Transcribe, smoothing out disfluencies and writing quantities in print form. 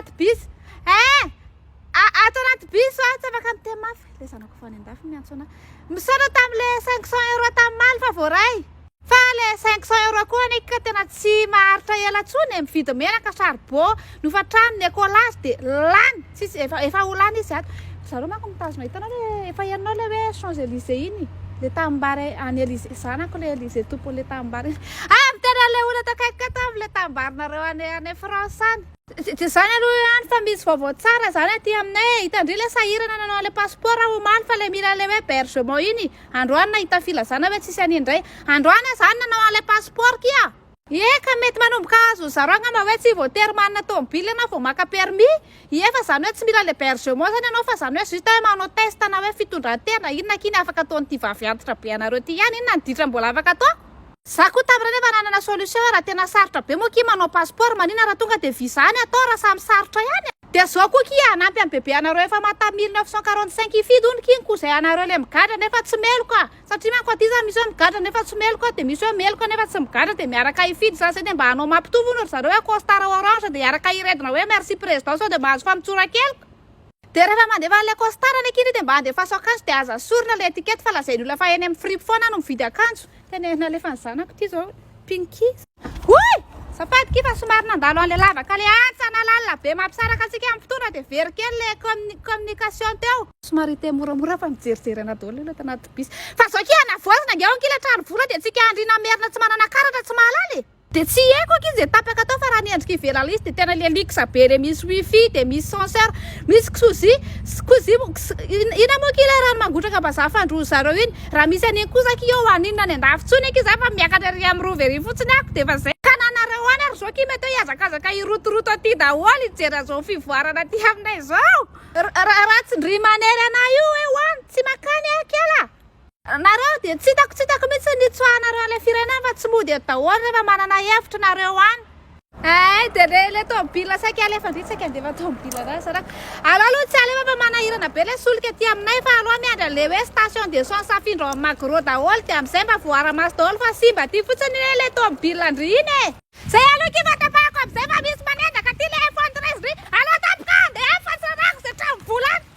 anaty bus ato anaty bus tsy afaka miteny mafy le zanako fa any andafy miantso ana misaona tam'le 500 euro tamin'ny maly fa voaray fa le 500 euro koa anika tena tsy maharitra ela tsony mividy menaka charbon nofa trano ny écolage de lany tsisy efa ho lany izy ato zareo manko mitazona hitanao le efa hianao le hoe Champs-Élysées iny le tambary any Élysée zanako le Élysée tompo le tambary miteny le olona takaiky tam'le tambarynareo any France any de zany aloha any fa misy vaovao tsara zany aty aminay hitandry le sahirana nanao le passeport omaly fa le mila le hoe bergement iny androany nahita filazana hoe tsisy anindray androany zany nanao le passeport kia eka mety manomboka azo zareo angamba hoe tsy voatery manana tomobile anao vao maka permis efa zany hoe tsy mila le bergement zany anao fa zany hoe juste hoe manao test na hoe fitondran-tena inona kiny afaka ataon'ity vavy antitra be anareo ty ihany inona niditra mbola afaka atao za koa tamin'ireny efa nanana solution raha tena sarotra be moa kia manao passeport manina raha tonga de visa any atao raha samy sarotra ihany de zao koa kia anampy amin'ny bebe anareo efa mata 1945 ifidy ony kiny koa zay anareo le migadra nefa tsy meloka satria manko aty zany misy hoe migadra nefa tsy meloka de misy hoe meloka nefa tsy migadra de miaraka ifidy zany zay de mba hanao mampitovy ony zareo hoe costard orange de iaraka iredina hoe merci président sao de mba azo famitsorakelika de rehefa mandefa le costard any akiny de mba andefaso akanjo de aza sorina le etikety fa lazay olona fa eny amin'ny fripe foana no mividy akanjo tenena le fanzanako ty zao pinky oy safady ky fa somary nandalo an'le lavaka le antsana lalina be mampisaraka antsika amin'ny fotoana de very kely le communication teo somary te moramora fa mijerijery ana daholo le tanaty bis fa zao kia navoazina nge ao kila trano vola de tsika andrina merina tsy manana karatra tsy mahalala de tsy eko aky izy de tapaka atao fa raha niendrika ivelala izy de tena le luxe be le misy wifi de misy senseur misy kozy ina moa kila rano mangotraka mbazaha fandrozy zareo iny raha misy an'iny kosa ki eo aninona ny andafitsony eky za fa miakatra ary amin'ny rovery fotsiny ako de fa zay kananareo any ary zao ki mety hoe iazakazaka irotoroto aty daholo ijery zao fivoarana aty aminay zao raha tsy ndry manery anay io hoany tsy makany akela nareo de tsy hitako mihitsy ny tsoahanareo le firenena fa tsy mody daholo rehefa manana hevitra nareo any de le tomobile saika alefandry saika andefa tomobile ana saraka aloha tsy alefa fa manahirana be le solika aty aminay fa aloha miandra le hoe station d'essence afindro amin'ny magro daholo de am'izay mba voara-maso daholo fa simba aty fotsiny le tomobile andry iny zay aloha ky fatapahako am'izay fa misy manendaka aty le iPhone 13 ry aloha tapika de efa sarako ze tramo volany